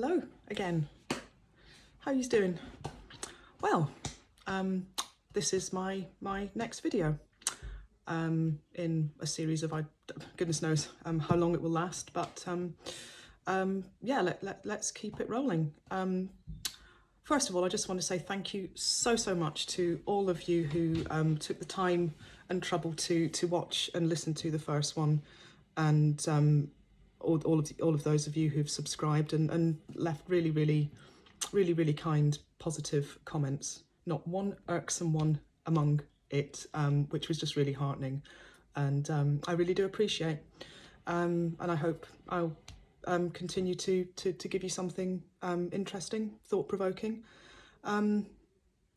Hello again. How are you doing? Well, this is my next video in a series of, goodness knows how long it will last, but yeah, let's keep it rolling. First of all, I just want to say thank you so much to all of you who took the time and trouble to watch and listen to the first one, and all of those of you who've subscribed and left really kind positive comments. Not one irksome one among it, which was just really heartening, and I really do appreciate. And I hope I'll continue to give you something interesting, thought-provoking.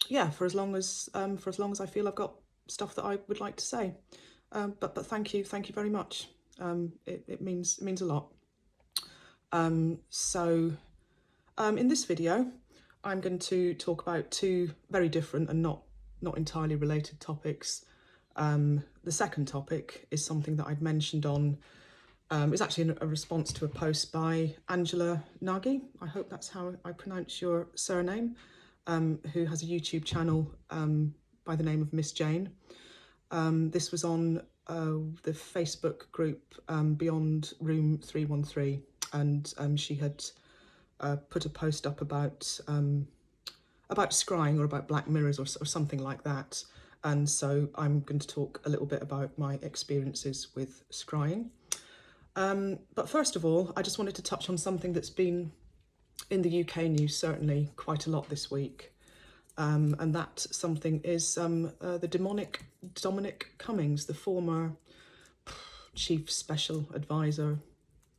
Yeah, for as long as I feel I've got stuff that I would like to say. But thank you very much. It means a lot. So in this video, I'm going to talk about two very different and not entirely related topics. The second topic is something that I'd mentioned on. It's actually a response to a post by Angela Nagy. I hope that's how I pronounce your surname. Who has a YouTube channel by the name of Miss Jane. This was on the Facebook group Beyond Room 313, and she had put a post up about scrying, or about Black Mirrors, or something like that. And so I'm going to talk a little bit about my experiences with scrying. But first of all, I just wanted to touch on something that's been in the UK news certainly quite a lot this week. And that something is the Dominic Cummings, the former chief special advisor,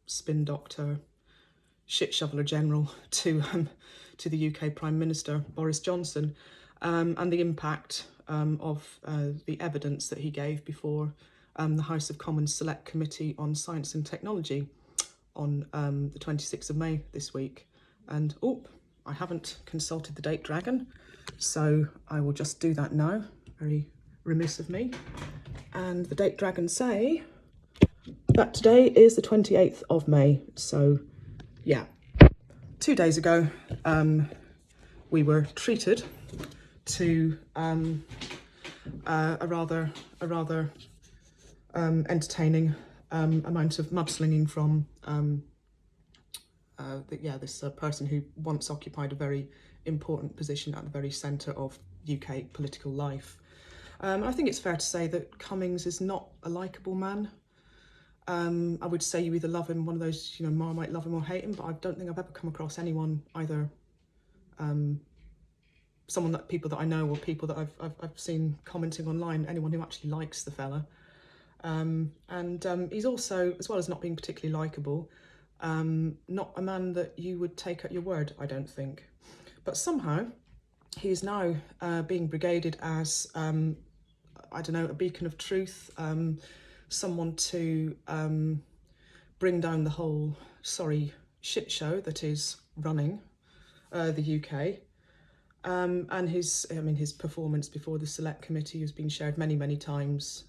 spin doctor, shit shoveler general to the UK Prime Minister Boris Johnson, and the impact of the evidence that he gave before the House of Commons Select Committee on Science and Technology on the 26th of May this week. And I haven't consulted the date dragon, so I will just do that now. Very remiss of me. And the date dragons say that today is the 28th of May. So yeah, 2 days ago, we were treated to a rather entertaining amount of mudslinging from this person who once occupied a very important position at the very centre of UK political life. I think it's fair to say that Cummings is not a likeable man. I would say you either love him, one of those, Marmite, love him or hate him, but I don't think I've ever come across anyone, either people that I know or people that I've seen commenting online, anyone who actually likes the fella. And he's also, as well as not being particularly likeable, not a man that you would take at your word, I don't think. But somehow he is now being brigaded as, a beacon of truth, someone to bring down the whole shit show that is running the UK. And his performance before the Select Committee has been shared many times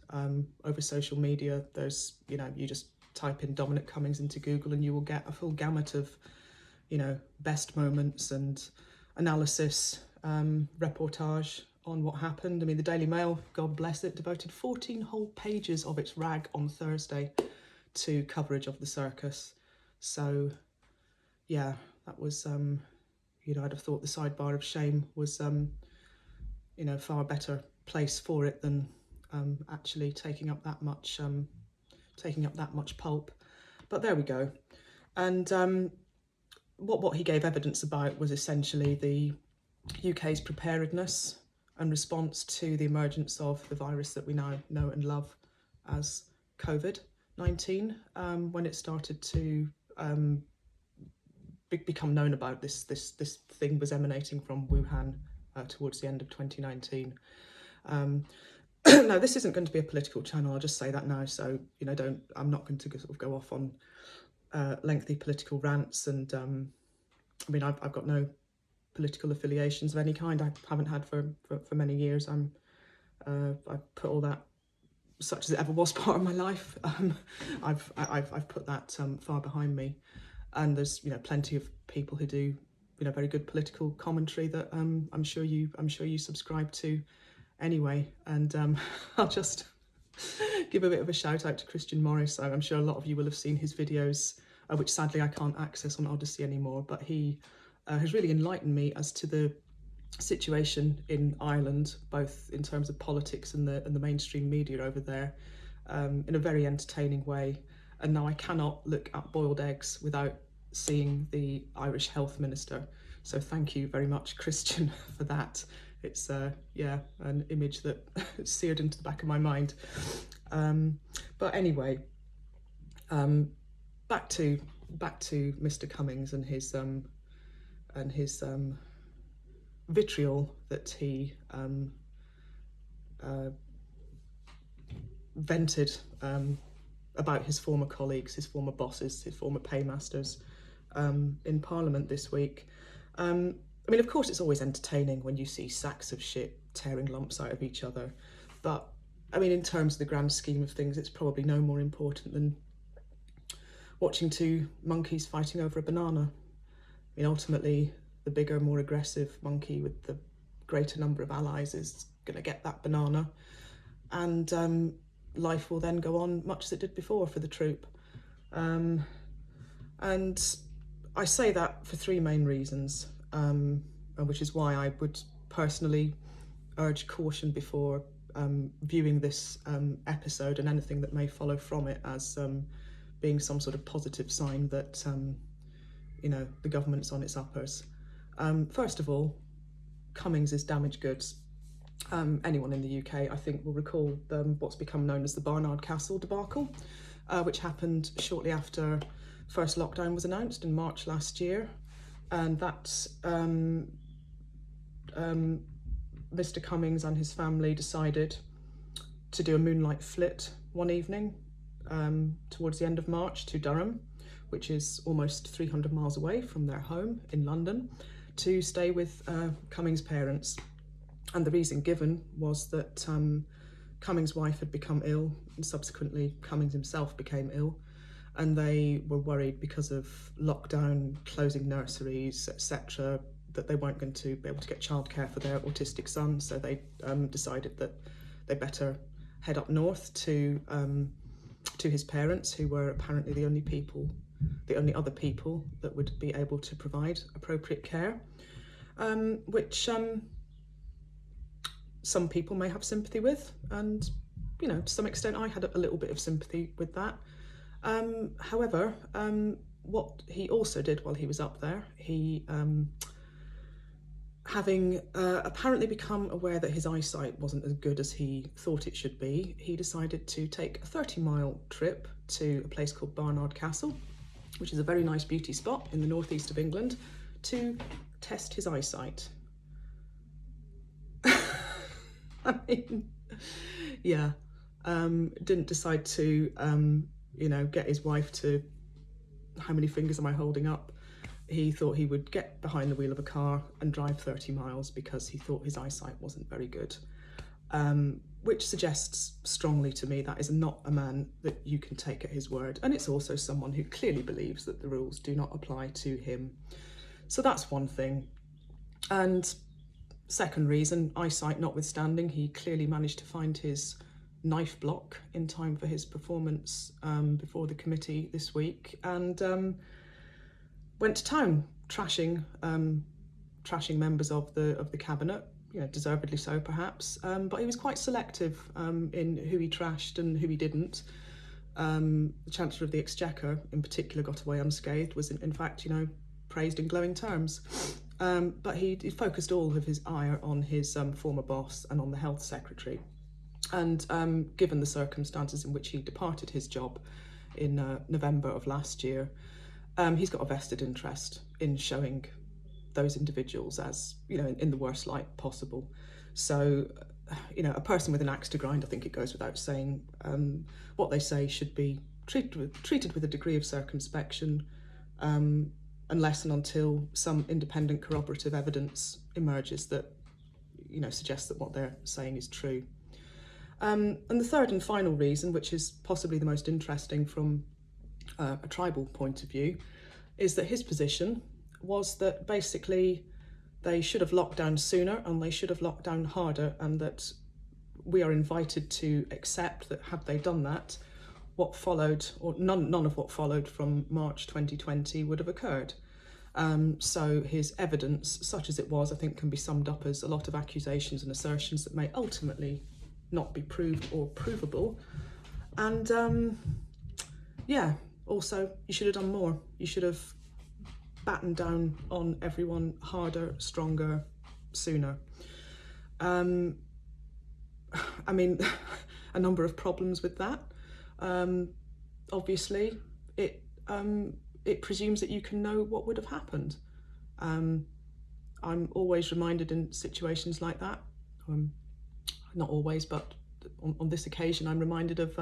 over social media. There's, you just type in Dominic Cummings into Google and you will get a full gamut of, best moments and analysis, reportage on what happened. I mean, the Daily Mail, God bless it, devoted 14 whole pages of its rag on Thursday to coverage of the circus. So, yeah, that was, I'd have thought the sidebar of shame was, far better place for it than actually taking up that much pulp. But there we go. And what he gave evidence about was essentially the UK's preparedness and response to the emergence of the virus that we now know and love as COVID-19, when it started to become known about this thing was emanating from Wuhan towards the end of 2019. No, this isn't going to be a political channel, I'll just say that now, so I'm not going to sort of go off on lengthy political rants, and I've got no political affiliations of any kind. I haven't had for many years. I've put all that, such as it ever was, part of my life. I've put that far behind me. and there's plenty of people who do very good political commentary that I'm sure you subscribe to anyway. And I'll just give a bit of a shout out to Christian Morris. I'm sure a lot of you will have seen his videos, which sadly I can't access on Odyssey anymore, but he has really enlightened me as to the situation in Ireland, both in terms of politics and the mainstream media over there, in a very entertaining way. And now I cannot look at boiled eggs without seeing the Irish Health Minister. So thank you very much, Christian, for that. It's an image that seared into the back of my mind. But anyway, back to Mr. Cummings and his vitriol that he vented about his former colleagues, his former bosses, his former paymasters in Parliament this week. I mean, of course, it's always entertaining when you see sacks of shit tearing lumps out of each other. But, I mean, in terms of the grand scheme of things, it's probably no more important than watching two monkeys fighting over a banana. I mean, ultimately, the bigger, more aggressive monkey with the greater number of allies is going to get that banana. And life will then go on much as it did before for the troop. And I say that for three main reasons, which is why I would personally urge caution before viewing this episode and anything that may follow from it as being some sort of positive sign that the government's on its uppers. First of all, Cummings is damaged goods. Anyone in the UK, I think, will recall what's become known as the Barnard Castle debacle, which happened shortly after first lockdown was announced in March last year. And that Mr. Cummings and his family decided to do a moonlight flit one evening towards the end of March to Durham, which is almost 300 miles away from their home in London, to stay with Cummings' parents. And the reason given was that Cummings' wife had become ill, and subsequently Cummings himself became ill, and they were worried because of lockdown, closing nurseries, etc., that they weren't going to be able to get childcare for their autistic son. So they decided that they better head up north to his parents, who were apparently the only other people that would be able to provide appropriate care, which some people may have sympathy with, and to some extent I had a little bit of sympathy with that. However, what he also did while he was up there, he having apparently become aware that his eyesight wasn't as good as he thought it should be, he decided to take a 30-mile trip to a place called Barnard Castle, which is a very nice beauty spot in the northeast of England, to test his eyesight. I mean, yeah, didn't decide to, get his wife to, how many fingers am I holding up? He thought he would get behind the wheel of a car and drive 30 miles because he thought his eyesight wasn't very good, which suggests strongly to me that is not a man that you can take at his word. And it's also someone who clearly believes that the rules do not apply to him. So that's one thing. And second reason, eyesight notwithstanding, he clearly managed to find his knife block in time for his performance before the committee this week, and went to town trashing members of the cabinet, deservedly so perhaps, but he was quite selective in who he trashed and who he didn't. The Chancellor of the Exchequer in particular got away unscathed, was in fact praised in glowing terms, but he focused all of his ire on his former boss and on the Health Secretary. And given the circumstances in which he departed his job in November of last year, he's got a vested interest in showing those individuals as, in the worst light possible. So, a person with an axe to grind, I think it goes without saying, what they say should be treated with a degree of circumspection, unless and until some independent corroborative evidence emerges that, suggests that what they're saying is true. And the third and final reason, which is possibly the most interesting from a tribal point of view, is that his position was that basically they should have locked down sooner and they should have locked down harder, and that we are invited to accept that had they done that, what followed, or none of what followed from March 2020 would have occurred. So his evidence, such as it was, I think can be summed up as a lot of accusations and assertions that may ultimately not be proved or provable. And yeah, also you should have done more. You should have battened down on everyone harder, stronger, sooner. I mean, a number of problems with that. Obviously, it presumes that you can know what would have happened. I'm always reminded in situations like that, not always, but on this occasion, I'm reminded of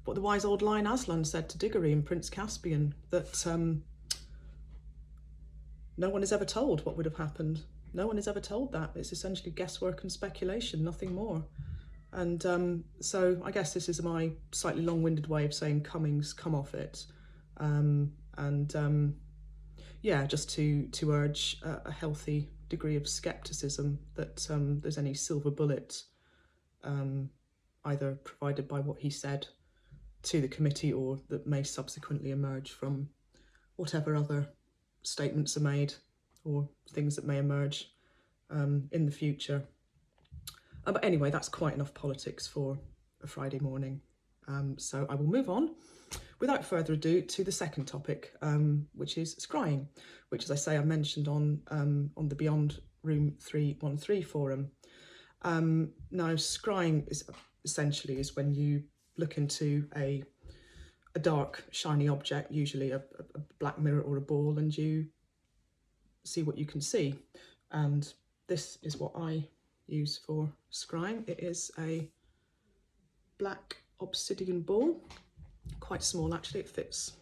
what the wise old lion Aslan said to Diggory in Prince Caspian, that no one is ever told what would have happened. No one is ever told that. It's essentially guesswork and speculation, nothing more. And so I guess this is my slightly long-winded way of saying Cummings, come off it. Yeah, just to urge a healthy degree of scepticism that there's any silver bullet either provided by what he said to the committee or that may subsequently emerge from whatever other statements are made or things that may emerge in the future. But anyway, that's quite enough politics for a Friday morning. So I will move on without further ado to the second topic, which is scrying, which, as I say, I mentioned on the Beyond Room 313 forum. Now, scrying is essentially when you look into a dark, shiny object, usually a black mirror or a ball, and you see what you can see. And this is what I use for scrying. It is a black obsidian ball, quite small actually. It fits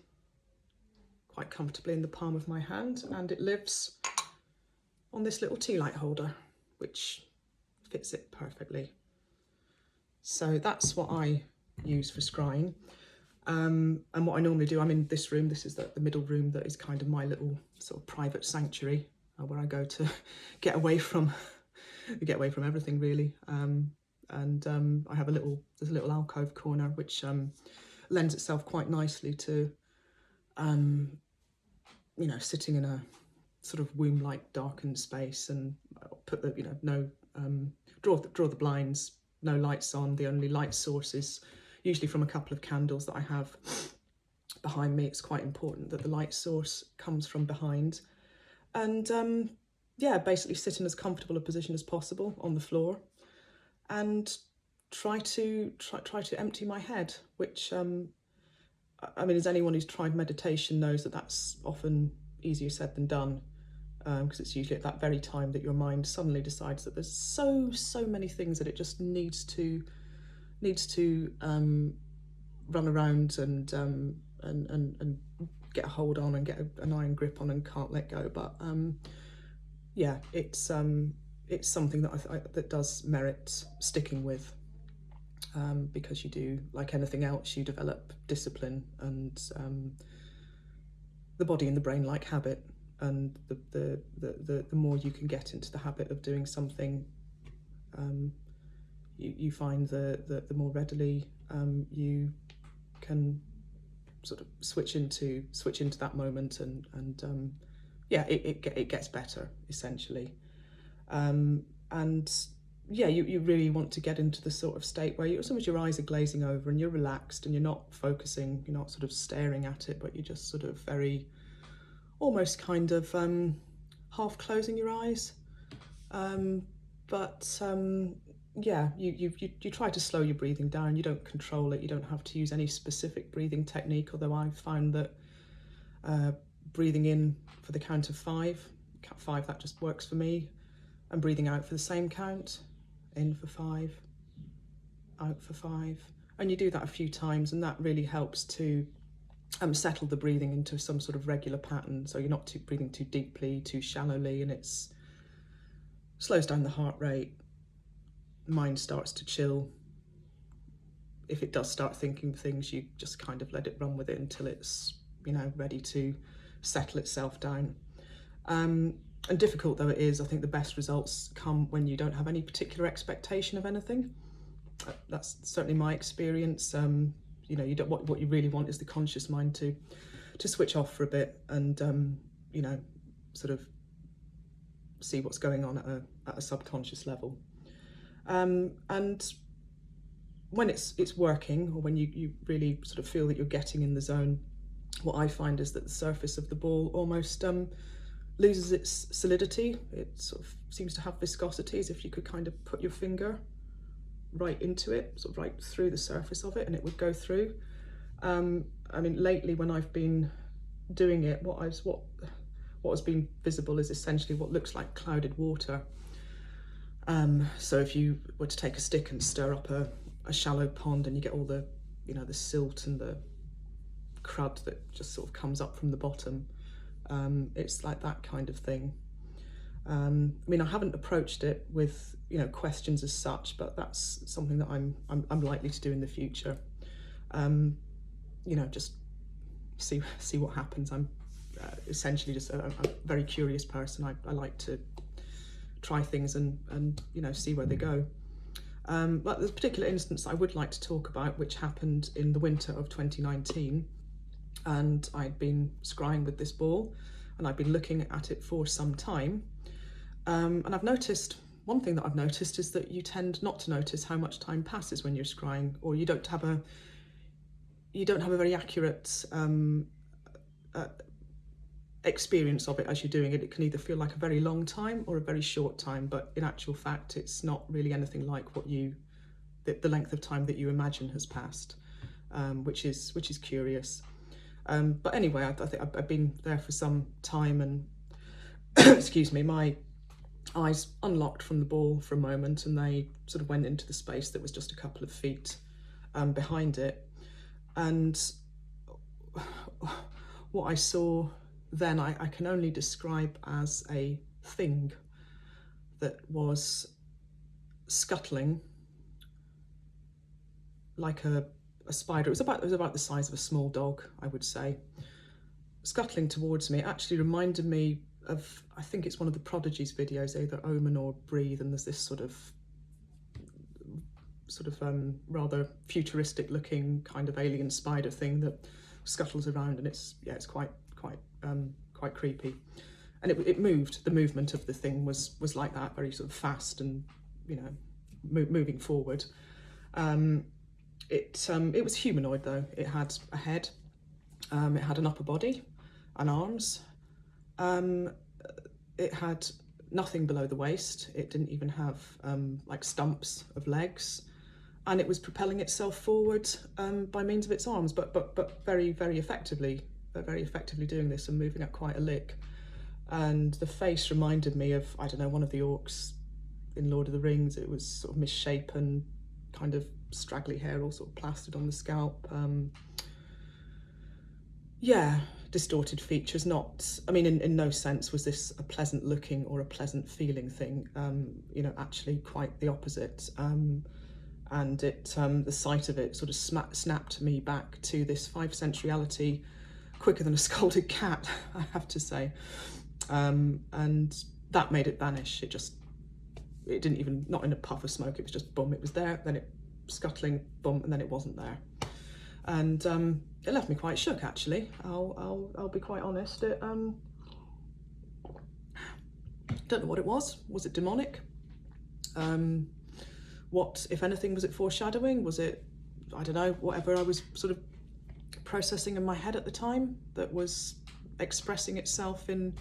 quite comfortably in the palm of my hand, and it lives on this little tea light holder, which fits it perfectly. So that's what I use for scrying. And what I normally do, I'm in this room. This is the middle room that is kind of my little sort of private sanctuary where I go to get away from everything really. I have there's a little alcove corner which lends itself quite nicely to sitting in a sort of womb-like darkened space, and put the draw the blinds, no lights on. The only light source is usually from a couple of candles that I have behind me. It's quite important that the light source comes from behind. And yeah, basically sit in as comfortable a position as possible on the floor and try to empty my head, which I mean, as anyone who's tried meditation knows that that's often easier said than done, because it's usually at that very time that your mind suddenly decides that there's so many things that it just needs to run around and get a hold on and get an iron grip on and can't let go. But yeah, it's something that that does merit sticking with, because you do, like anything else, you develop discipline, and the body and the brain like habit, and the more you can get into the habit of doing something, you find the more readily you can sort of switch into that moment, and yeah, it gets better essentially. And yeah, you really want to get into the sort of state where as soon as your eyes are glazing over and you're relaxed and you're not focusing, you're not sort of staring at it, but you're just sort of very almost kind of half closing your eyes. Yeah, you try to slow your breathing down. You don't control it. You don't have to use any specific breathing technique, although I've found that breathing in for the count of five, that just works for me, and breathing out for the same count, in for 5, out for 5. And you do that a few times, and that really helps to settle the breathing into some sort of regular pattern, so you're not breathing too deeply, too shallowly, and it slows down the heart rate. Mind starts to chill. If it does start thinking things, you just kind of let it run with it until it's ready to settle itself down. And difficult though it is, I think the best results come when you don't have any particular expectation of anything. That's certainly my experience. You know, you don't, what you really want is the conscious mind to switch off for a bit and you know, sort of see what's going on at a subconscious level. And when it's working, or when you really sort of feel that you're getting in the zone, what I find is that the surface of the ball almost loses its solidity. It sort of seems to have viscosity, as if you could kind of put your finger right into it, sort of right through the surface of it, and it would go through. I mean, lately when I've been doing it, what has been visible is essentially what looks like clouded water. So if you were to take a stick and stir up a shallow pond, and you get all the, you know, the silt and the crud that just sort of comes up from the bottom, it's like that kind of thing. I mean, I haven't approached it with, you know, questions as such, but that's something that I'm likely to do in the future. You know, just see what happens. I'm essentially just a very curious person. I like to try things and you know, see where they go. But there's a particular instance I would like to talk about, which happened in the winter of 2019, and I'd been scrying with this ball, and I'd been looking at it for some time, and I've noticed, one thing that I've noticed is that you tend not to notice how much time passes when you're scrying, or you don't have a very accurate experience of it as you're doing it. It can either feel like a very long time or a very short time, but in actual fact it's not really anything like what the length of time that you imagine has passed, which is curious. But anyway, I think I've been there for some time, and excuse me, my eyes unlocked from the ball for a moment, and they sort of went into the space that was just a couple of feet behind it. And what I saw then I can only describe as a thing that was scuttling like a spider. It was about the size of a small dog, I would say, scuttling towards me. It actually reminded me of, I think it's one of the Prodigy's videos, either Omen or Breathe, and there's this sort of rather futuristic looking kind of alien spider thing that scuttles around, and it's quite creepy. And it moved. The movement of the thing was like that, very sort of fast and, you know, moving forward. It was humanoid though. It had a head, it had an upper body and arms. It had nothing below the waist. It didn't even have like stumps of legs, and it was propelling itself forward by means of its arms, but very effectively doing this and moving at quite a lick. And the face reminded me of, I don't know, one of the orcs in Lord of the Rings. It was sort of misshapen, kind of straggly hair all sort of plastered on the scalp. Yeah, distorted features. Not, I mean, in no sense was this a pleasant looking or a pleasant feeling thing. You know, actually quite the opposite. And it, the sight of it sort of snapped me back to this 5th century reality quicker than a scolded cat, I have to say. And that made it vanish. It didn't even, not in a puff of smoke, it was just boom, it was there, then it scuttling, boom, and then it wasn't there. And it left me quite shook, actually. I'll be quite honest. It don't know what it was. Was it demonic? What, if anything, was it foreshadowing? Was it, I don't know, whatever I was sort of processing in my head at the time that was expressing itself in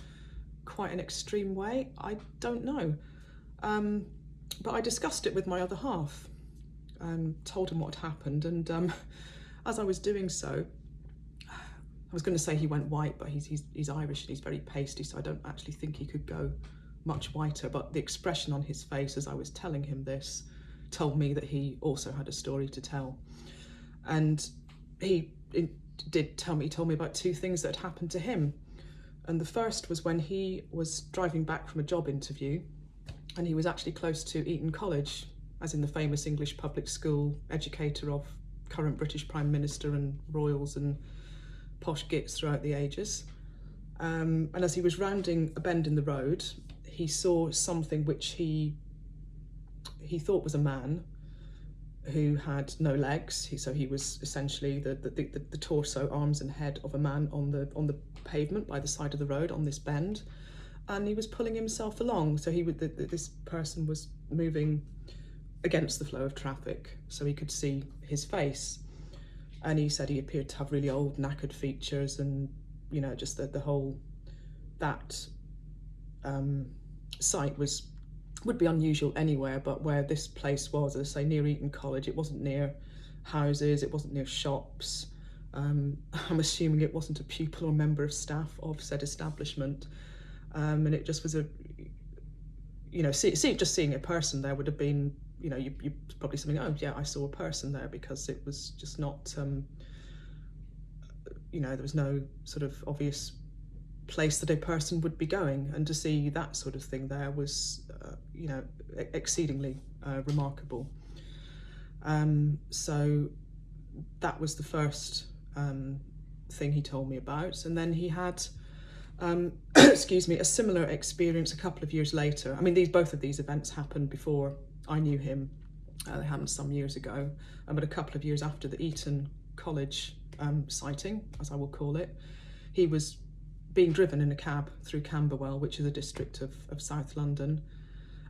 quite an extreme way? I don't know. But I discussed it with my other half, told him what had happened, and as I was doing so, I was going to say he went white, but he's Irish and he's very pasty, so I don't actually think he could go much whiter, but the expression on his face as I was telling him this told me that he also had a story to tell. And he told me about 2 things that had happened to him. And the first was when he was driving back from a job interview, and he was actually close to Eton College, as in the famous English public school educator of current British Prime Minister and royals and posh gits throughout the ages. And as he was rounding a bend in the road, he saw something which he thought was a man who had no legs. So he was essentially the torso, arms and head of a man on the pavement by the side of the road on this bend, and he was pulling himself along. So this person was moving against the flow of traffic, so he could see his face. And he said he appeared to have really old, knackered features, and just the whole that sight would be unusual anywhere, but where this place was, as I say, near Eton College, it wasn't near houses, it wasn't near shops. I'm assuming it wasn't a pupil or member of staff of said establishment, and it just was just seeing a person there would have been, you probably something, oh yeah, I saw a person there, because it was just not, there was no sort of obvious place that a person would be going, and to see that sort of thing there was, exceedingly remarkable. So that was the first thing he told me about, and then he had, excuse me, a similar experience a couple of years later. I mean, both of these events happened before I knew him. They happened some years ago, but a couple of years after the Eton College sighting, as I will call it, he was being driven in a cab through Camberwell, which is a district of South London,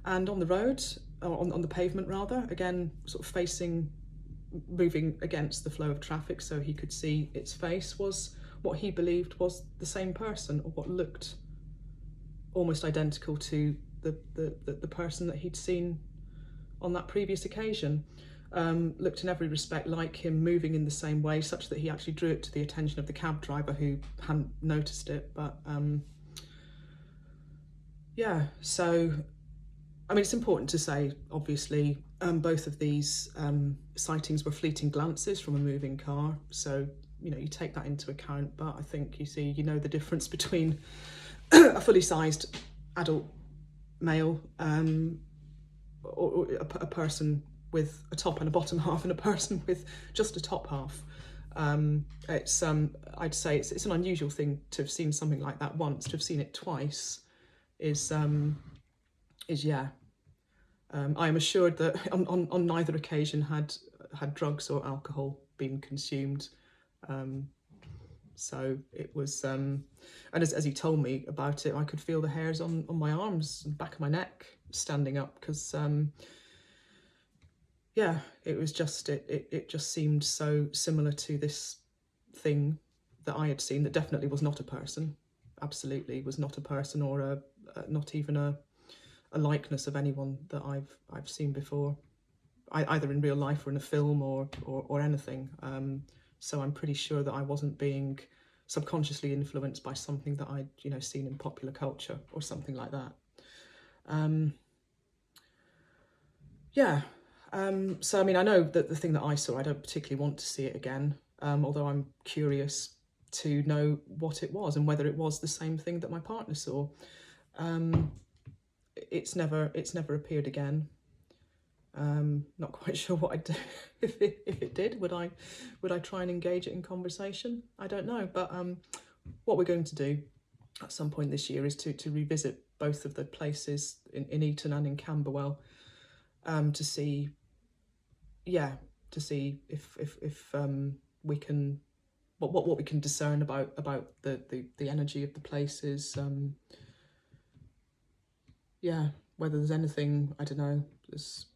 and on the road, on the pavement rather, again sort of moving against the flow of traffic, so he could see its face, was what he believed was the same person, or what looked almost identical to the person that he'd seen on that previous occasion. Looked in every respect like him, moving in the same way, such that he actually drew it to the attention of the cab driver, who hadn't noticed it. But yeah, so I mean, it's important to say, obviously, both of these sightings were fleeting glances from a moving car, so you take that into account. But I think the difference between a fully sized adult male, or a person with a top and a bottom half, and a person with just a top half. It's I'd say it's an unusual thing to have seen something like that once. To have seen it twice is yeah. I am assured that on neither occasion had drugs or alcohol been consumed. So it was, and as he told me about it, I could feel the hairs on my arms and back of my neck standing up, because yeah, it was just, it just seemed so similar to this thing that I had seen, that definitely was not a person, absolutely was not a person, or not even a likeness of anyone that I've seen before, either in real life or in a film or anything. So I'm pretty sure that I wasn't being subconsciously influenced by something that I'd seen in popular culture or something like that. Yeah. So I mean, I know that the thing that I saw, I don't particularly want to see it again, although I'm curious to know what it was and whether it was the same thing that my partner saw. It's never appeared again. Not quite sure what I'd do if it did. Would I try and engage it in conversation? I don't know. But what we're going to do at some point this year is to revisit both of the places in Eton and in Camberwell, to see if we can what we can discern about the energy of the places. Yeah, whether there's anything, I don't know, there's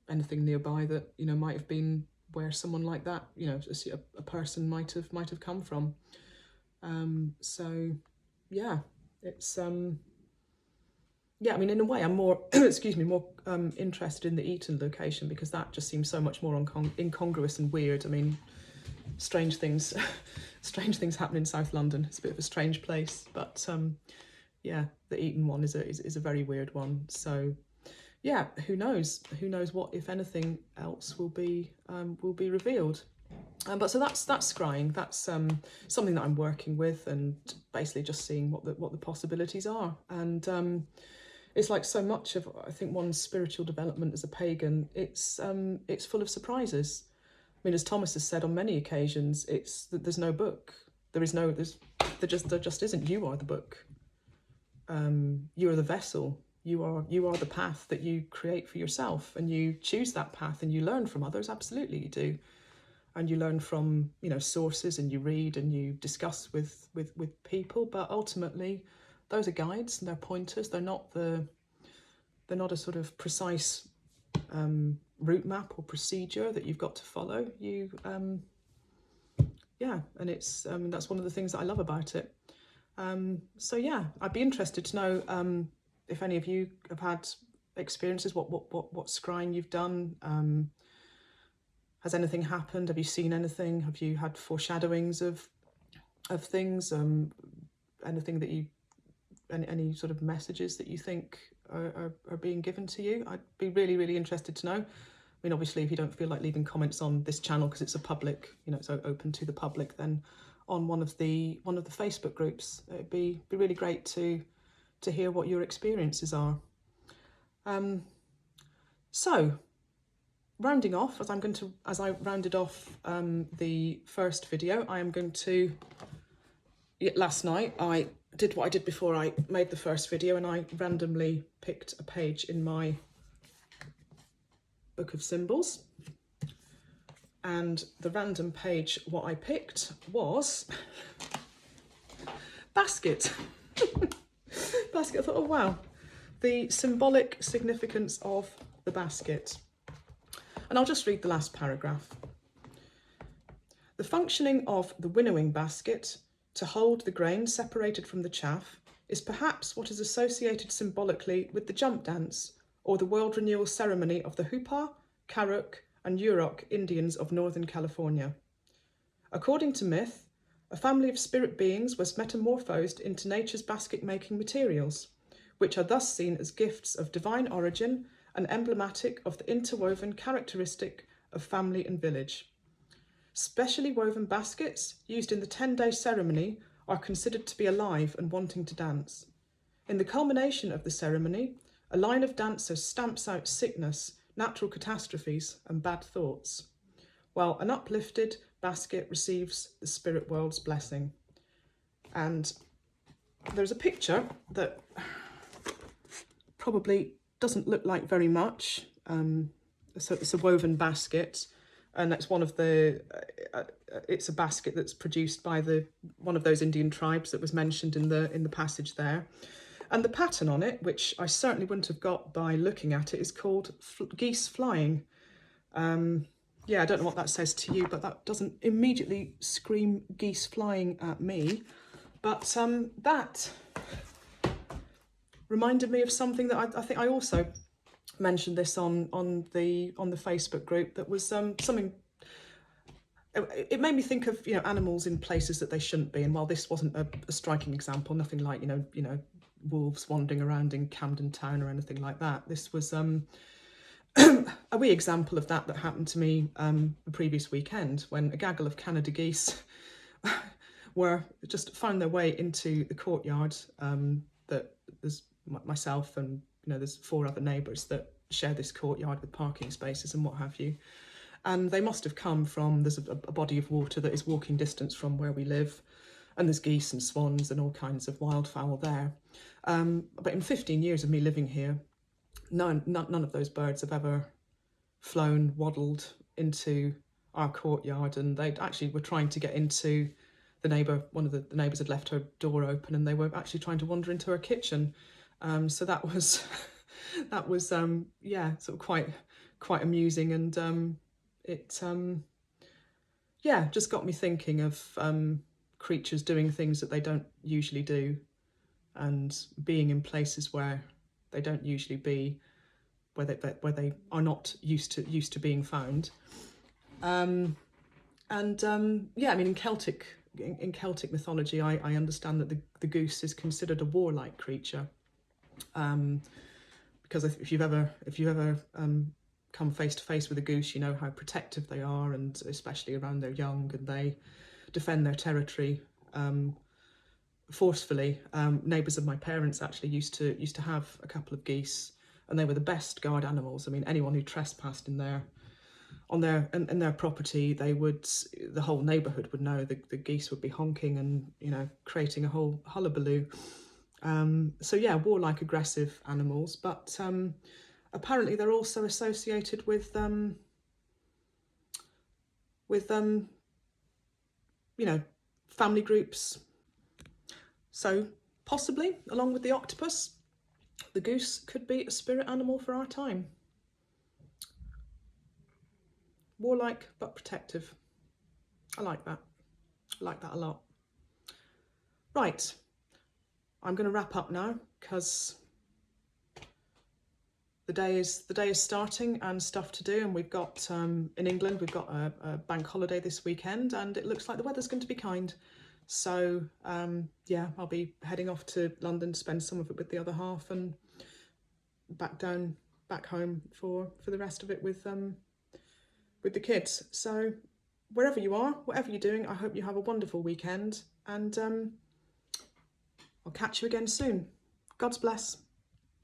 anything nearby that might have been where someone like that, a person might have come from. So yeah, it's yeah, I mean, in a way I'm more excuse me, more interested in the Eton location, because that just seems so much more incongruous and weird. I mean, strange things happen in South London. It's a bit of a strange place, but yeah, the Eton one is a very weird one. So yeah, who knows what, if anything else, will be revealed. But so that's scrying. That's something that I'm working with, and basically just seeing what the possibilities are. And it's like so much of, I think, one's spiritual development as a pagan. It's full of surprises. I mean, as Thomas has said on many occasions, it's that there's no book. there just isn't. You are the book. You are the vessel. You are the path that you create for yourself, and you choose that path, and you learn from others. Absolutely, you do, and you learn from sources, and you read and you discuss with people. But ultimately, those are guides and they're pointers. They're not a sort of precise route map or procedure that you've got to follow. And it's that's one of the things that I love about it. So yeah, I'd be interested to know if any of you have had experiences, what scrying you've done. Has anything happened? Have you seen anything? Have you had foreshadowings of things? Anything that any sort of messages that you think are being given to you? I'd be really, really interested to know. I mean, obviously, if you don't feel like leaving comments on this channel because it's a public, it's open to the public, then on one of the Facebook groups, it'd be really great to hear what your experiences are. So, rounding off, as I rounded off the first video, I am going to. Last night I did what I did before I made the first video, and I randomly picked a page in my book of symbols. And the random page what I picked was basket. Basket. I thought, oh wow, the symbolic significance of the basket. And I'll just read the last paragraph. The functioning of the winnowing basket to hold the grain separated from the chaff is perhaps what is associated symbolically with the jump dance or the world renewal ceremony of the Hupa, Karuk and Yurok Indians of Northern California. According to myth, a family of spirit beings was metamorphosed into nature's basket-making materials, which are thus seen as gifts of divine origin and emblematic of the interwoven characteristic of family and village. Specially woven baskets used in the 10-day ceremony are considered to be alive and wanting to dance. In the culmination of the ceremony, a line of dancers stamps out sickness, natural catastrophes, and bad thoughts, while an uplifted basket receives the spirit world's blessing. And there's a picture that probably doesn't look like very much. So it's a woven basket, and that's one of the. It's a basket that's produced by one of those Indian tribes that was mentioned in the passage there. And the pattern on it, which I certainly wouldn't have got by looking at it, is called geese flying. Yeah, I don't know what that says to you, but that doesn't immediately scream geese flying at me. But that reminded me of something that I think I also mentioned this on the Facebook group. That was something. It made me think of animals in places that they shouldn't be. And while this wasn't a striking example, nothing like wolves wandering around in Camden Town or anything like that. This was a wee example of that happened to me the previous weekend, when a gaggle of Canada geese found their way into the courtyard. That there's myself and there's 4 other neighbours that share this courtyard with parking spaces and what have you. And they must have come from, there's a body of water that is walking distance from where we live, and there's geese and swans and all kinds of wildfowl there. But in 15 years of me living here, none of those birds have ever flown, waddled into our courtyard, and they actually were trying to get into the neighbour. One of the neighbours had left her door open, and they were actually trying to wander into her kitchen. So that was sort of quite amusing, and it just got me thinking of creatures doing things that they don't usually do, and being in places where they don't usually be, where they are not used to being found. I mean, in Celtic mythology, I understand that the goose is considered a warlike creature, because if you've ever come face to face with a goose, you know how protective they are, and especially around their young, and they defend their territory forcefully. Neighbours of my parents actually used to have a couple of geese, and they were the best guard animals. I mean, anyone who trespassed on on their in their property, they would, the whole neighbourhood would know, the geese would be honking and, you know, creating a whole hullabaloo. So yeah, warlike, aggressive animals, but apparently they're also associated with you know, family groups. So possibly, along with the octopus, the goose could be a spirit animal for our time. Warlike but protective. I like that. I like that a lot. Right, I'm going to wrap up now because the day is starting and stuff to do, and we've got in England we've got a bank holiday this weekend, and it looks like the weather's going to be kind. So yeah, I'll be heading off to London to spend some of it with the other half, and back home for the rest of it with the kids. So wherever you are, whatever you're doing, I hope you have a wonderful weekend, and I'll catch you again soon. God's bless.